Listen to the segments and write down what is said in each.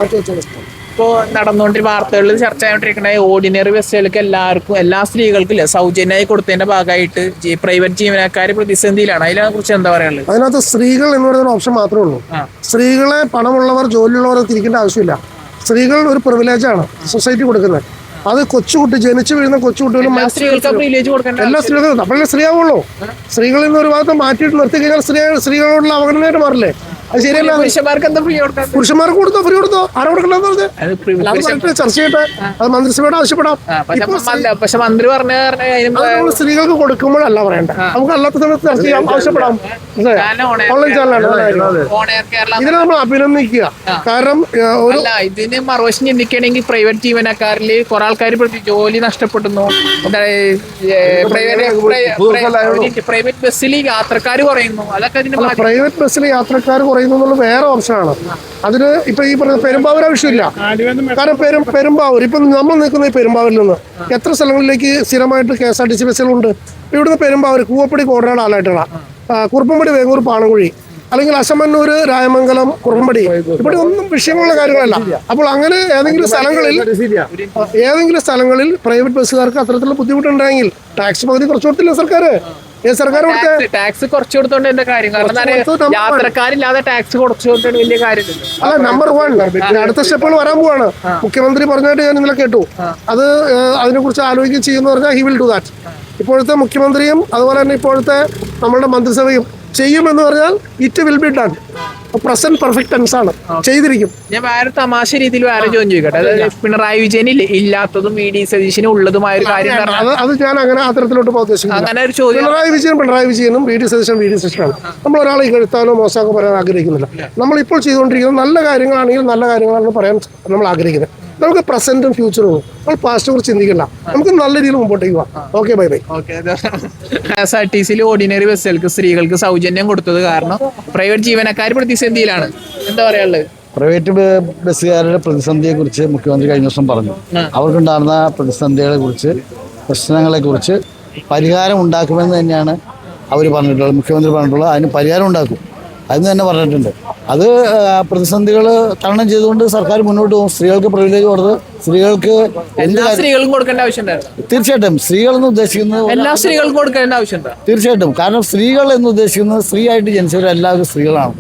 ഇപ്പോൾ നടന്നുകൊണ്ടിരിക്കുന്ന വാർത്തകളിൽ ചർച്ച ചെയ്തുകൊണ്ടിരിക്കുന്ന ഓർഡിനറി ബസ്സുകൾക്ക് എല്ലാവർക്കും എല്ലാ സ്ത്രീകൾക്കും ഇല്ല സൗജന്യമായി കൊടുത്തതിന്റെ ഭാഗമായിട്ട് പ്രൈവറ്റ് ജീവനക്കാർ പ്രതിസന്ധിയിലാണ്. അതിനെ കുറിച്ച് എന്താ പറയാനുള്ളത്? അതിനകത്ത് സ്ത്രീകൾ എന്ന് പറയുന്ന ഓപ്ഷൻ മാത്രമേ ഉള്ളൂ. സ്ത്രീകളെ പണമുള്ളവർ ജോലിയുള്ളവർ തിരിക്കേണ്ട ആവശ്യമില്ല. സ്ത്രീകൾ ഒരു പ്രിവിലേജാണ് സൊസൈറ്റി കൊടുക്കുന്നത്. അത് കൊച്ചുകുട്ടി ജനിച്ചു വീഴുന്ന കൊച്ചുകുട്ടികളും എല്ലാ സ്ത്രീകൾക്കും നമ്മളെ സ്ത്രീയാവുള്ളൂ. സ്ത്രീകളിൽ നിന്ന് ഒരു ഭാഗത്ത് മാറ്റിയിട്ട് നിർത്തി കഴിഞ്ഞാൽ സ്ത്രീകളോടുള്ള അവഗണനയായിട്ട് മാറില്ലേ? അത് ശരിയല്ല. പുരുഷന്മാർക്ക് കൊടുത്തോ, ഫ്രീ കൊടുത്തോ, ആരാ കൊടുക്കണ്ടെന്ന് ചർച്ച ചെയ്യട്ടെ. അത് മന്ത്രിസഭയോട് ആവശ്യപ്പെടാം. പക്ഷെ മന്ത്രി പറഞ്ഞ സ്ത്രീകൾക്ക് കൊടുക്കുമ്പോഴല്ല പറയണ്ട, നമുക്ക് അല്ലാത്ത സമയത്ത് ചർച്ച ചെയ്യാം, ആവശ്യപ്പെടാം. ഓൺലൈൻ ചാനലാണ് ഇതിനെ നമ്മൾ അഭിനന്ദിക്കുക. കാരണം ഇതിന് മറുവശം ചിന്തിക്കുകയാണെങ്കിൽ പ്രൈവറ്റ് ജീവനക്കാരിൽ കുറെ ആൾക്കാർ ജോലി നഷ്ടപ്പെടുന്നു. പ്രൈവറ്റ് ബസ്സിൽ യാത്രക്കാർ കുറയുന്നു. അതൊക്കെ പ്രൈവറ്റ് ബസ്സിൽ യാത്രക്കാർ കുറയുന്നു വേറെ ഓപ്ഷനാണ്. അതിന് ഇപ്പൊ ഈ പറഞ്ഞ പെരുമ്പാവൂർ ആവശ്യമില്ല. കാരണം പെരുമ്പാവൂർ ഇപ്പൊ നമ്മൾ നിൽക്കുന്ന ഈ പെരുമ്പാവൂരിൽ നിന്ന് എത്ര സ്ഥലങ്ങളിലേക്ക് സ്ഥിരമായിട്ട് KSRTC ബസ്സുകളുണ്ട്. ഇവിടുന്ന് പെരുമ്പാവൂർ കൂവപ്പടി കോടനാട് ആലായിട്ടുള്ള കുറുപ്പമ്പടി വേങ്ങൂർ പാണക്കുഴി അല്ലെങ്കിൽ അശമന്നൂർ രായമംഗലം കുറുമ്പടി ഇവിടെ ഒന്നും വിഷയമുള്ള കാര്യങ്ങളല്ല. അപ്പോൾ അങ്ങനെ ഏതെങ്കിലും സ്ഥലങ്ങളിൽ പ്രൈവറ്റ് ബസ്സുകാർക്ക് അത്തരത്തിലുള്ള ബുദ്ധിമുട്ടുണ്ടെങ്കിൽ ടാക്സ് പകുതി കുറച്ച് കൊടുത്തില്ല സർക്കാർ. ടാക്സ് കുറച്ചു കൊടുത്തോണ്ട് എന്റെ കാര്യം. കാരണം യാത്രക്കാരില്ലാതെ ടാക്സ് കുറച്ചു കൊടുത്തോണ്ട് വലിയ കാര്യമില്ല. അല്ല, നമ്പർ 1 അടുത്ത സ്റ്റെപ്പുകൾ വരാൻ പോവാണ്. മുഖ്യമന്ത്രി പറഞ്ഞായിട്ട് ഞാൻ ഇന്നലെ കേട്ടു. അത് അതിനെക്കുറിച്ച് ആലോചിക്കുകയും ചെയ്യുമെന്ന് പറഞ്ഞാൽ ഹി വിൽ ഡു ദാറ്റ്. ഇപ്പോഴത്തെ മുഖ്യമന്ത്രിയും അതുപോലെ തന്നെ ഇപ്പോഴത്തെ നമ്മളുടെ മന്ത്രിസഭയും ചെയ്യുമെന്ന് പറഞ്ഞാൽ it will be done. Present perfect tense ആണ്, ചെയ്തിരിക്കും. ഞാൻ വേറെ തമാശ രീതിയിൽ വേറെ ചോദ്യം ചോദിക്കട്ടെ. അതായത് പിണറായി വിജയന് ഇല്ലാത്തതും VD സതീശനും ഉള്ളതുമായ ഒരു കാര്യം അത് ഞാൻ അങ്ങനെ അത്തരത്തിലോട്ട് അങ്ങനെ ഒരു ചോദ്യം. പിണറായി വിജയനും VD സതീശനാണ്. നമ്മൾ ഒരാളെ ഇകഴ്ത്താനോ മോശമാക്കോ പറയാൻ ആഗ്രഹിക്കുന്നില്ല. നമ്മളിപ്പോൾ ചെയ്തുകൊണ്ടിരിക്കുന്ന നല്ല കാര്യങ്ങളാണെങ്കിൽ നല്ല കാര്യങ്ങളാണെന്ന് പറയാൻ നമ്മൾ ആഗ്രഹിക്കുന്നത്. നമുക്ക് പ്രസന്റും ഫ്യൂച്ചറും നമ്മൾ പാസ്റ്റിനെ കുറിച്ച് ചിന്തിക്കില്ല. നമുക്ക് നല്ല രീതിയിൽ മുമ്പോട്ടേക്ക് പോവാം. Okay, bye. KSRTC ഓർഡിനറി ബസ്സുകൾക്ക് സ്ത്രീകൾക്ക് സൗജന്യം കൊടുത്തത് കാരണം പ്രൈവറ്റ് ജീവനക്കാർ പ്രതിസന്ധിയിലാണ്. എന്താ പറയാനുള്ളത്? പ്രൈവറ്റ് ബസ്സുകാരുടെ പ്രതിസന്ധിയെ കുറിച്ച് മുഖ്യമന്ത്രി കഴിഞ്ഞ ദിവസം പറഞ്ഞു. അവർക്കുണ്ടാകുന്ന പ്രതിസന്ധികളെ കുറിച്ച്, പ്രശ്നങ്ങളെ കുറിച്ച് പരിഹാരം ഉണ്ടാക്കുമെന്ന് തന്നെയാണ് അവർ പറഞ്ഞിട്ടുള്ളത്. മുഖ്യമന്ത്രി പറഞ്ഞിട്ടുള്ളത് അതിന് പരിഹാരം ഉണ്ടാക്കും അതെന്ന് തന്നെ പറഞ്ഞിട്ടുണ്ട്. അത് പ്രതിസന്ധികൾ തരണം ചെയ്തുകൊണ്ട് സർക്കാർ മുന്നോട്ട് പോകും. സ്ത്രീകൾക്ക് പ്രിവിലേജ് കൊടുത്ത് സ്ത്രീകൾക്ക് സ്ത്രീകൾക്കും കൊടുക്കേണ്ട ആവശ്യമുണ്ട്. തീർച്ചയായിട്ടും സ്ത്രീകൾ എന്ന് ഉദ്ദേശിക്കുന്നത് എല്ലാ സ്ത്രീകൾക്കും കൊടുക്കേണ്ട ആവശ്യമുണ്ട്. തീർച്ചയായിട്ടും. കാരണം സ്ത്രീകൾ എന്ന് ഉദ്ദേശിക്കുന്നത് സ്ത്രീ ആയിട്ട് ജനിച്ചവരെല്ലാവരും സ്ത്രീകളാണ്.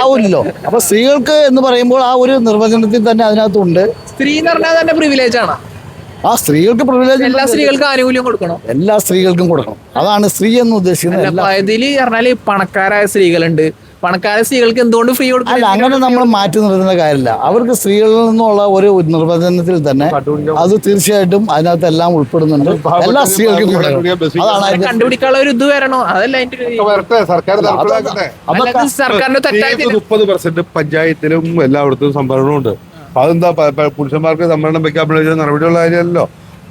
ആവില്ലല്ലോ. അപ്പൊ സ്ത്രീകൾക്ക് എന്ന് പറയുമ്പോൾ ആ ഒരു നിർവചനത്തിൽ തന്നെ അതിനകത്തുണ്ട്. സ്ത്രീ എന്ന് പറഞ്ഞാൽ തന്നെ പ്രിവിലേജ് ആണ്. ആ സ്ത്രീകൾക്ക് പ്രിവിലേജ് എല്ലാ സ്ത്രീകൾക്കും ആനുകൂല്യം കൊടുക്കണം. എല്ലാ സ്ത്രീകൾക്കും കൊടുക്കണം. അതാണ് സ്ത്രീ എന്ന് ഉദ്ദേശിക്കുന്നത്. ഇതിൽ പറഞ്ഞാല് പണക്കാരായ സ്ത്രീകളുണ്ട്. പണക്കാരായ സ്ത്രീകൾക്ക് എന്തുകൊണ്ട് ഫ്രീ കൊടുക്കും? അല്ല, അങ്ങനെ നമ്മൾ മാറ്റി നിർത്തുന്ന കാര്യമില്ല. അവർക്ക് സ്ത്രീകളിൽ നിന്നുള്ള ഒരു നിർവചനത്തിൽ തന്നെ അത് തീർച്ചയായിട്ടും അതിനകത്ത് എല്ലാം ഉൾപ്പെടുന്നുണ്ട്. എല്ലാ സ്ത്രീകൾക്കും അതാണ് കണ്ടുപിടിക്കാനുള്ള ഒരു ഇത് വരണോ? അതല്ല സർക്കാരിന്റെ തെറ്റായി 30% പഞ്ചായത്തിലും എല്ലായിടത്തും സംഭരണമുണ്ട്. അതെന്താ പുരുഷന്മാർക്ക് സംവരണം വെക്കാൻ നടപടിയുള്ള കാര്യമല്ലോ.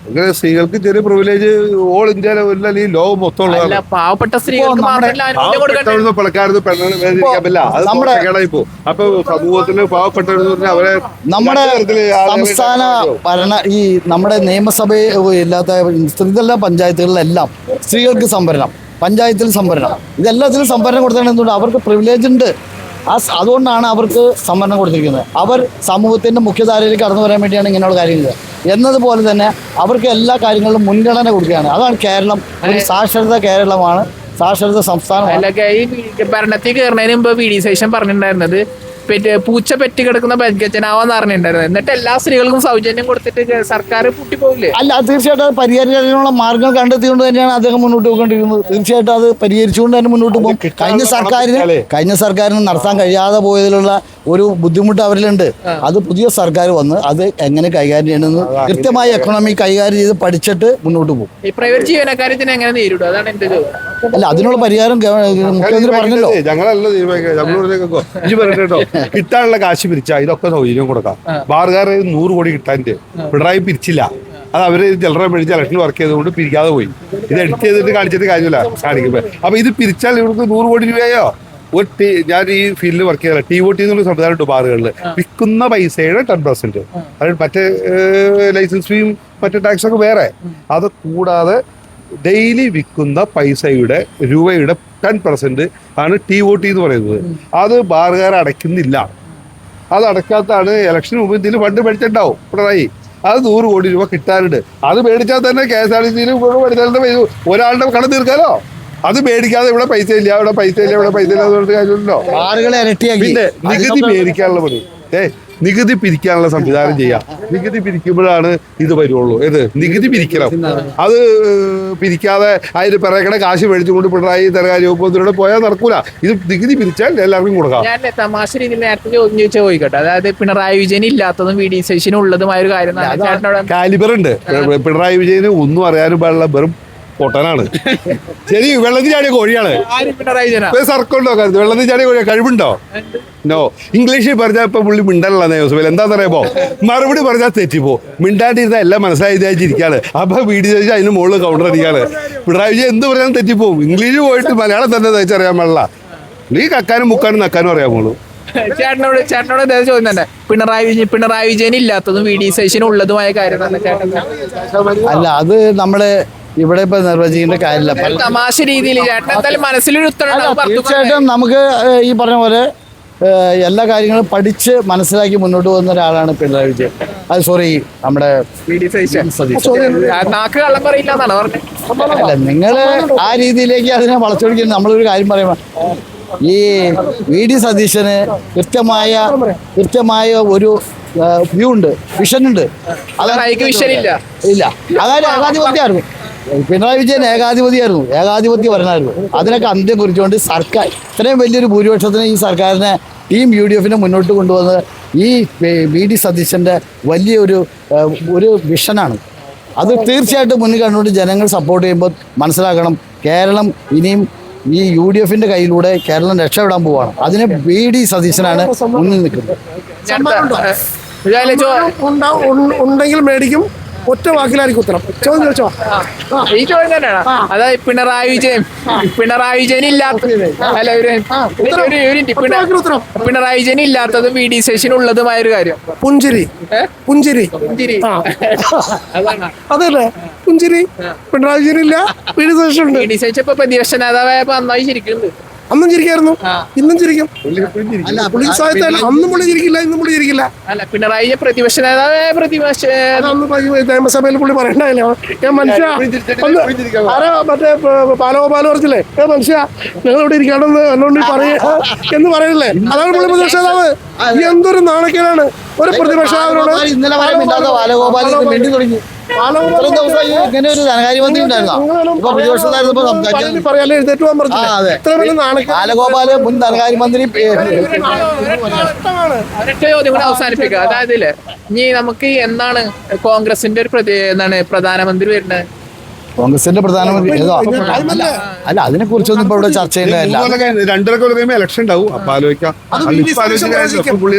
അങ്ങനെ സ്ത്രീകൾക്ക് ചെറിയ പ്രിവിലേജ് ഓൾ ഇന്ത്യയിലെ ഈ ലോകം മൊത്തം പാവപ്പെട്ട സ്ത്രീകൾക്ക് പണക്കാരത് പെണ്ണുങ്ങൾ വേദനിക്കാൻ പറ്റില്ല. അത് ഇപ്പോ അപ്പൊ സമൂഹത്തിന് പാവപ്പെട്ടവരെന്ന് പറഞ്ഞാൽ അവരെ നമ്മുടെ സംസ്ഥാന ഭരണ ഈ നമ്മുടെ നിയമസഭ ഇല്ലാത്ത സ്ത്രീതല പഞ്ചായത്തുകളിലെല്ലാം സ്ത്രീകൾക്ക് സംവരണം, പഞ്ചായത്തിൽ സംവരണം, ഇതെല്ലാത്തിലും സംവരണം കൊടുത്തതുകൊണ്ട് അവർക്ക് പ്രിവിലേജ് ഉണ്ട്. അതുകൊണ്ടാണ് അവർക്ക് സംവരണം കൊടുത്തിരിക്കുന്നത്. അവർ സമൂഹത്തിന്റെ മുഖ്യധാരയിലേക്ക് കടന്നു വരാൻ വേണ്ടിയാണ് ഇങ്ങനെയുള്ള കാര്യങ്ങൾ എന്നതുപോലെ തന്നെ അവർക്ക് എല്ലാ കാര്യങ്ങളിലും മുൻഗണന കൊടുക്കുകയാണ്. അതാണ് കേരളം ഒരു സാക്ഷരത കേരളമാണ്, സാക്ഷരത സംസ്ഥാനമാണ്. ഭരണത്തിൽ കയറുന്നതിന് മുമ്പ് VD സതീശൻ പറഞ്ഞിട്ടുണ്ടായിരുന്നത് പൂച്ച പെറ്റി കിടക്കുന്ന ബെജ്ജനാവാന്ന് പറഞ്ഞിട്ടുണ്ടായിരുന്നു. എന്നിട്ട് എല്ലാ സ്ത്രീകൾക്കും സൗജന്യം കൊടുത്തിട്ട് സർക്കാർ പൂട്ടിപ്പോകില്ലേ? അല്ല, തീർച്ചയായിട്ടും അത് പരിഹരിക്കാനുള്ള മാർഗം കണ്ടെത്തിക്കൊണ്ട് തന്നെയാണ് അദ്ദേഹം മുന്നോട്ട് പോയിക്കൊണ്ടിരിക്കുന്നത്. തീർച്ചയായിട്ടും അത് പരിഹരിച്ചുകൊണ്ട് തന്നെ മുന്നോട്ട് പോകും. കഴിഞ്ഞ സർക്കാരിന് നടത്താൻ കഴിയാതെ പോയതിലുള്ള ഒരു ബുദ്ധിമുട്ട് അവരിലുണ്ട്. അത് പുതിയ സർക്കാർ വന്ന് അത് എങ്ങനെ കൈകാര്യം ചെയ്യണമെന്ന് കൃത്യമായി എക്കണോമി കൈകാര്യം ചെയ്ത് പഠിച്ചിട്ട് മുന്നോട്ട് പോകും. ഈ പ്രൈവറ്റ് ജീവനക്കാരത്തിന് എങ്ങനെ നേരിടും? അതാണ് എന്റെ ചോദ്യം. അല്ല, അതിനുള്ള പരിഹാരം മുഖ്യമന്ത്രി പറഞ്ഞല്ലോ. ഞങ്ങളല്ല തീരുമാനിക്കാം. കിട്ടാനുള്ള കാശ് പിരിച്ചാൽ ഇതൊക്കെ സൗകര്യം കൊടുക്കാം. ബാറുകാരെ 100 കോടി കിട്ടാൻ്റെ പിണറായി പിരിച്ചില്ല. അത് അവര് ചിലരെ പിടിച്ച് ഇലക്ഷനിൽ വർക്ക് ചെയ്തുകൊണ്ട് പിരിക്കാതെ പോയി. ഇത് എഡിറ്റ് ചെയ്തിട്ട് കാണിച്ചിട്ട് കാര്യമില്ല കാണിക്കുമ്പോൾ. അപ്പൊ ഇത് പിരിച്ചാൽ ഇവർക്ക് 100 കോടി രൂപയോ ഞാൻ ഈ ഫീൽഡിൽ വർക്ക് ചെയ്ത TOT എന്നുള്ള സംവിധാനം ബാറുകളിൽ വിൽക്കുന്ന പൈസയുടെ 10%. അത് മറ്റേ ലൈസൻസ് ഫീയും മറ്റേ ടാക്സ് ഒക്കെ വേറെ. അത് കൂടാതെ ഡെയിലി വിൽക്കുന്ന പൈസയുടെ രൂപയുടെ 10% ആണ് TOT എന്ന് പറയുന്നത്. അത് ബാറുകാർ അടയ്ക്കുന്നില്ല. അത് അടക്കാത്താണ് ഇലക്ഷന് മുമ്പ് ഇതിൽ ഫണ്ട് മേടിച്ചിട്ടുണ്ടാവും പിണറായി. അത് 100 കോടി രൂപ കിട്ടാനുണ്ട്. അത് മേടിച്ചാൽ തന്നെ KSRTC ഒരാളുടെ കട തീർക്കാലോ. അത് മേടിക്കാതെ ഇവിടെ പൈസ ഇല്ല, ഇവിടെ പൈസ ഇല്ല, ഇവിടെ പൈസ ഇല്ല എന്ന് പറഞ്ഞിട്ട് കാര്യമില്ലല്ലോ. പിന്നെ നികുതി മേടിക്കാനുള്ള പണി, നികുതി പിരിക്കാനുള്ള സംവിധാനം ചെയ്യാം. നികുതി പിരിക്കുമ്പോഴാണ് ഇത് വരുള്ളൂ. നികുതി പിരിക്കണം. അത് പിരിക്കാതെ അതിന് പിറകെ കാശ് മേടിച്ചുകൊണ്ട് പിണറായി ധനകാര്യ വകുപ്പിലൂടെ പോയാൽ നടക്കൂല. ഇത് നികുതി പിരിച്ചാൽ എല്ലാവർക്കും കൊടുക്കാം. ഞാൻ തമാശ രീതിയിൽ നേരത്തെ ചോദിച്ചു ചോദിക്കട്ടെ, അതായത് പിണറായി വിജയൻ ഇല്ലാത്തതും VD സതീശനും ഉള്ളതുമായ ഒരു കാര്യം. കാലിബർ ഉണ്ട്. പിണറായി വിജയന് ഒന്നും അറിയാനും പാടില്ല, വെറും പൊട്ടനാണ്. ശരി, വെള്ളത്തിൽ ചാടിയ കോഴിയാണ്. സർക്കുണ്ടോ കരുത്? വെള്ളത്തിൽ ചാടിയ കോഴിയാ? കഴിവുണ്ടോ? നോ. ഇംഗ്ലീഷിൽ പറഞ്ഞാൽ ഇപ്പൊ പുള്ളി മിണ്ടല്ല യൂസുഫിൽ. എന്താന്ന് അറിയാമോ? മറുപടി പറഞ്ഞാൽ തെറ്റിപ്പോ. മിണ്ടാണ്ടിരുന്ന എല്ലാം മനസ്സിലായിരിക്കാണ്. അപ്പൊ VD സതീശൻ അതിന് മുകളിൽ കൗണ്ടർ അടിക്കാണ്. പിണറായി വിജയൻ എന്ത് പറഞ്ഞാലും തെറ്റിപ്പോവും. ഇംഗ്ലീഷ് പോയിട്ട് മലയാളം തന്നെ തയ്ച്ചറിയാൻ പാടില്ല. നീ കക്കാനും മുക്കാനും നക്കാനും അറിയാമോളൂ. ചേട്ടനോട് എന്താ ചോദ്യം തന്നെ, പിണറായി വിജയൻ ഇല്ലാത്തതും VD സതീശനും ഉള്ളതുമായ കാര്യം തന്നെ ചേട്ടൻ? അല്ല, അത് നമ്മള് ഇവിടെ ഇപ്പൊ നിർവചിക്കേണ്ട കാര്യമില്ല. തമാശ രീതിയിൽ ചേട്ടൻ എന്തായാലും മനസ്സിലൊരു ഉത്തരം. തീർച്ചയായിട്ടും നമുക്ക് ഈ പറഞ്ഞ പോലെ എല്ലാ കാര്യങ്ങളും പഠിച്ച് മനസ്സിലാക്കി മുന്നോട്ട് പോകുന്ന ഒരാളാണ് പിണറായി വിജയൻ. അത് സോറി, നമ്മുടെ VD സതീശൻ. നാക്ക് കള്ളം പറയില്ല എന്നാണ് പറഞ്ഞത്. അല്ല, നിങ്ങള് ആ രീതിയിലേക്ക് അതിനെ വളച്ചൊടിക്കുന്നത്. നമ്മളൊരു കാര്യം പറയുമ്പോ ഈ VD സതീശന് കൃത്യമായ ഒരു വ്യൂ ഉണ്ട്, വിഷൻ ഉണ്ട്. അതായത് വിഷൻ ഇല്ല. അതായത് ഏകാധിപത്യമായിരുന്നു. പിണറായി വിജയൻ ഏകാധിപത്യ ഭരണമായിരുന്നു. അതിനൊക്കെ അന്ത്യം കുറിച്ചുകൊണ്ട് സർക്കാർ ഇത്രയും വലിയൊരു ഭൂരിപക്ഷത്തിന് ഈ സർക്കാരിനെ ടീം UDF മുന്നോട്ട് കൊണ്ടുവന്നത് ഈ VD സതീശൻ്റെ വലിയൊരു വിഷനാണ്. അത് തീർച്ചയായിട്ടും മുന്നിൽ കണ്ടുകൊണ്ട് ജനങ്ങൾ സപ്പോർട്ട് ചെയ്യുമ്പോൾ മനസ്സിലാക്കണം, കേരളം ഇനിയും ഈ UDF കയ്യിലൂടെ കേരളം രക്ഷപ്പെടാൻ പോവുകയാണ്. അതിന് VD സതീശനാണ് മുന്നിൽ നിൽക്കുന്നത്. ഉണ്ടെങ്കിൽ മേടിക്കും. ഒറ്റ വാക്കിലായിരിക്കും ഉത്തരം. ചോദ്യം ചോദിച്ചോ? ഈ ചോദ്യം തന്നെയാണ്. അതായത് പിണറായി വിജയൻ ഇല്ലാത്ത പിണറായി വിജയൻ ഇല്ലാത്തതും VD സതീശൻ ഉള്ളതുമായ ഒരു കാര്യം. പുഞ്ചിരി. അതല്ലേ പുഞ്ചിരി. പിണറായി വിജയൻ ഇല്ല, VD സതീശൻ ഉണ്ട്. VD സതീശൻ ഇപ്പൊ പ്രതിപക്ഷ നേതാവായപ്പോ നന്നായി ചിരിക്കുന്നുണ്ട്. അന്നും ചിരിക്കായിരുന്നു, ഇന്നും ചിരിക്കും. പുള്ളി സാഹിത്യം അന്നും പുള്ളി ചിരിക്കില്ല, ഇന്നും പുള്ളി ചിരിക്കില്ല. അല്ല, പിണറായി പ്രതിപക്ഷ നേതാവ് നിയമസഭയിൽ പുള്ളി പറയണ്ടായില്ലോ. മനുഷ്യ മറ്റേ പാലഗോപാൽ പറഞ്ഞില്ലേ, മനുഷ്യ നിങ്ങൾ ഇവിടെ ഇരിക്കാണെന്ന് എന്നോണ്ട് പറയുക എന്ന് പറയല്ലേ. അതാണ് പുള്ളി പ്രതിപക്ഷ നേതാവ്. എന്തൊരു നാണക്കേടാണ് ഒരു പ്രതിപക്ഷ നേതാവിനോട്. ഇങ്ങനെ ഒരു ധനകാര്യമന്ത്രി ബാലഗോപാല് മുൻ ധനകാര്യമന്ത്രി. അവസാനിപ്പിക്കുക. അതായത് ഇനി നമുക്ക് എന്നാണ് കോൺഗ്രസിന്റെ ഒരു പ്രധാനമന്ത്രി വരുന്നത്? കോൺഗ്രസിന്റെ പ്രധാനമന്ത്രി അല്ല, അതിനെ കുറിച്ചൊന്നും ഇപ്പൊ ഇവിടെ ചർച്ച ചെയ്യേണ്ടതല്ല. 2.5 കൊല്ലം കഴിയുമ്പോൾ ഇലക്ഷൻ ഉണ്ടാവും. അപ്പൊ ആലോചിക്കാം.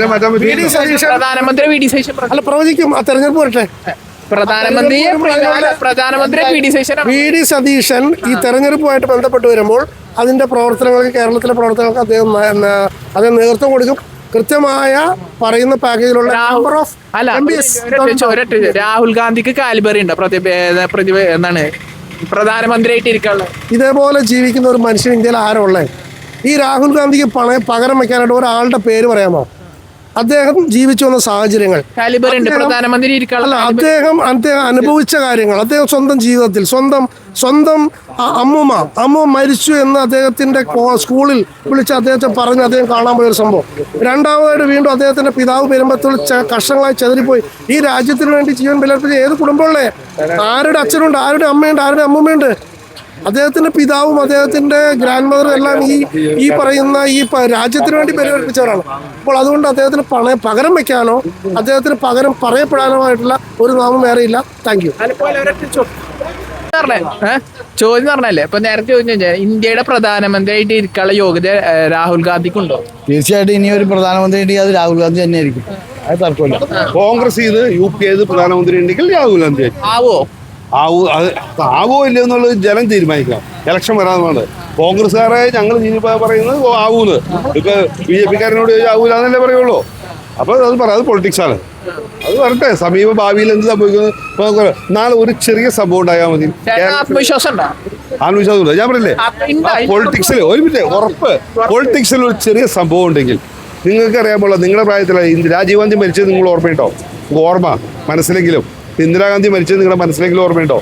പ്രധാനമന്ത്രി VD സതീശൻ അല്ല പ്രവചിക്കും. ആ തെരഞ്ഞെടുപ്പ് വരട്ടെ. പ്രധാനമന്ത്രി VD സതീശൻ ഈ തെരഞ്ഞെടുപ്പുമായിട്ട് ബന്ധപ്പെട്ട് വരുമ്പോൾ അതിന്റെ പ്രവർത്തനങ്ങൾക്ക്, കേരളത്തിലെ പ്രവർത്തനങ്ങൾക്ക് അദ്ദേഹം നേതൃത്വം കൊടുക്കും. കൃത്യമായ പറയുന്ന പാക്കേജിലുള്ള രാഹുൽ ഗാന്ധിക്ക് കാലിബറി ഉണ്ട് എന്താണ് പ്രധാനമന്ത്രിയായിട്ട് ഇരിക്കാനുള്ളത്. ഇതേപോലെ ജീവിക്കുന്ന ഒരു മനുഷ്യൻ ഇന്ത്യയിൽ ആരാ ഉള്ളത്? ഈ രാഹുൽ ഗാന്ധിക്ക് പകരം വെക്കാനായിട്ട് ഒരാളുടെ പേര് പറയാമോ? അദ്ദേഹം ജീവിച്ചു വന്ന സാഹചര്യങ്ങൾ, പ്രധാനമന്ത്രി അല്ല അദ്ദേഹം അനുഭവിച്ച കാര്യങ്ങൾ, അദ്ദേഹം സ്വന്തം ജീവിതത്തിൽ സ്വന്തം അമ്മ മരിച്ചു എന്ന് അദ്ദേഹത്തിന്റെ സ്കൂളിൽ വിളിച്ച് അദ്ദേഹത്തെ പറഞ്ഞ് അദ്ദേഹം കാണാൻ പോയൊരു സംഭവം. രണ്ടാമതായിട്ട് വീണ്ടും അദ്ദേഹത്തിന്റെ പിതാവ് പെരുമ്പത്തിൽ കഷ്ണങ്ങളായി ചെതറിപ്പോയി. ഈ രാജ്യത്തിന് വേണ്ടി ജീവൻ ബലിയർപ്പിച്ച ഏത് കുടുംബമുള്ളേ? ആരുടെ അച്ഛനുണ്ട്, ആരുടെ അമ്മയുണ്ട്, ആരുടെ അമ്മൂമ്മയുണ്ട്? അദ്ദേഹത്തിന്റെ പിതാവും അദ്ദേഹത്തിന്റെ ഗ്രാൻഡ് മദറും എല്ലാം ഈ പറയുന്ന ഈ രാജ്യത്തിന് വേണ്ടി ബലിയർപ്പിച്ചവരാണ്. അപ്പോൾ അതുകൊണ്ട് അദ്ദേഹത്തിന് പകരം വെക്കാനോ അദ്ദേഹത്തിന് പകരം പറയപ്പെടാനോ ആയിട്ടുള്ള ഒരു നാമം വേറെയില്ല. Thank you. ചോദ്യം പറഞ്ഞല്ലേ ഇപ്പൊ നേരത്തെ ചോദിച്ചു, ഇന്ത്യയുടെ പ്രധാനമന്ത്രിയായിട്ട് ഇരിക്കാനുള്ള യോഗ്യത രാഹുൽ ഗാന്ധിക്കുണ്ടോ? തീർച്ചയായിട്ടും ഇനി ഒരു പ്രധാനമന്ത്രി അത് രാഹുൽ ഗാന്ധി തന്നെ ആയിരിക്കും. അത് തർക്കമില്ല. കോൺഗ്രസ് UP പ്രധാനമന്ത്രി ഉണ്ടെങ്കിൽ രാഹുൽ ഗാന്ധി ആവോ ഇല്ല എന്നുള്ളത് ജനം തീരുമാനിക്കാം. ഇലക്ഷൻ വരാമെന്നാണ് കോൺഗ്രസ്സുകാരെ ഞങ്ങൾ പറയുന്നത് ആവൂന്ന്. ഇപ്പൊ BJP-ക്കാരനോട് ആവൂലെന്നല്ലേ പറയുള്ളൂ. അപ്പൊ അത് പറയാം, അത് പൊളിറ്റിക്സ് ആണ്. അത് വരട്ടെ, സമീപ ഭാവിയിൽ എന്ത് സംഭവിക്കുന്നു. നാളെ ഒരു ചെറിയ സംഭവം ഉണ്ടായാൽ മതി. ആത്മവിശ്വാസം ഞാൻ പറയില്ലേ, പൊളിറ്റിക്സിൽ ഒരു മിനിറ്റ് ഉറപ്പ്, പൊളിറ്റിക്സിൽ ഒരു ചെറിയ സംഭവം ഉണ്ടെങ്കിൽ നിങ്ങൾക്ക് അറിയാമല്ലോ, നിങ്ങളുടെ പ്രായത്തിലാണ് രാജീവ് ഗാന്ധി മരിച്ചത് നിങ്ങൾ ഓർമ്മയുണ്ടോ? ഓർമ്മ മനസ്സിലെങ്കിലും ഇന്ദിരാഗാന്ധി മരിച്ചത് നിങ്ങളുടെ മനസ്സിലെങ്കിലും ഓർമ്മയുണ്ടോ?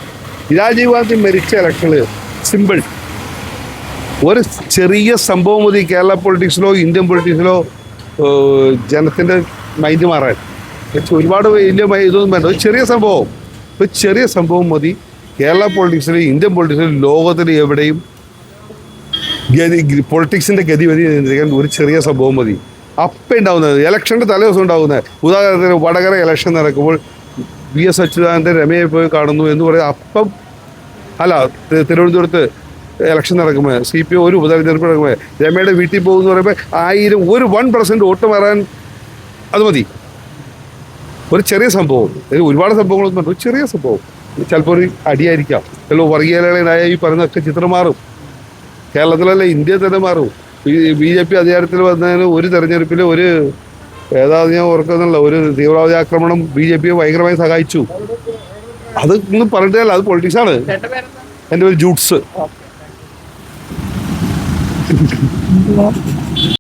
രാജീവ് ഗാന്ധി മരിച്ച ഇലക്ഷനിൽ സിമ്പിൾ ഒരു ചെറിയ സംഭവം മതി കേരള പൊളിറ്റിക്സിലോ ഇന്ത്യൻ പൊളിറ്റിക്സിലോ ജനത്തിൻ്റെ മൈൻഡ് മാറാൻ. ഒരുപാട് വലിയ ഇതൊന്നും വേണ്ട, ഒരു ചെറിയ സംഭവം മതി കേരള പൊളിറ്റിക്സിലും ഇന്ത്യൻ പൊളിറ്റിക്സിലും ലോകത്തിൽ എവിടെയും പൊളിറ്റിക്സിൻ്റെ ഗതിവിധി നിയന്ത്രിക്കാൻ ഒരു ചെറിയ സംഭവം മതി. അപ്പം ഉണ്ടാവുന്നത് ഇലക്ഷൻ്റെ തലേദിവസം ഉണ്ടാകുന്നത്. ഉദാഹരണത്തിന് വടകര ഇലക്ഷൻ നടക്കുമ്പോൾ VS അച്യുതാനന്ദൻ രമയെ പോയി കാണുന്നു എന്ന് പറയുന്നത് അപ്പം അല്ല, തിരുവനന്തപുരത്ത് ഇലക്ഷൻ നടക്കുമ്പോൾ CPI ഒരു ഉപതെരഞ്ഞെടുപ്പ് നടക്കുമ്പോൾ രമയുടെ വീട്ടിൽ പോകുമെന്ന് പറയുമ്പോൾ 1% വോട്ട് മാറാൻ അത് മതി. ഒരു ചെറിയ സംഭവം, ഒരുപാട് സംഭവങ്ങളൊന്നും ഒരു ചെറിയ സംഭവം, ചിലപ്പോൾ ഒരു അടിയായിരിക്കാം, ചിലപ്പോൾ വർഗീയനായ ഈ പറയുന്നതൊക്കെ ചിത്രം മാറും. കേരളത്തിലല്ല ഇന്ത്യയിൽ തന്നെ മാറും. BJP അധികാരത്തിൽ വന്നതിന് ഒരു തെരഞ്ഞെടുപ്പിൽ ഞാൻ ഓർക്കുന്നില്ല, ഒരു തീവ്രവാദി ആക്രമണം BJP ഭയങ്കരമായി സഹായിച്ചു. അത് ഒന്നും പറഞ്ഞിട്ടല്ല, അത് പൊളിറ്റിക്സാണ്. എൻ്റെ പേര് ജൂട്ട്സ്.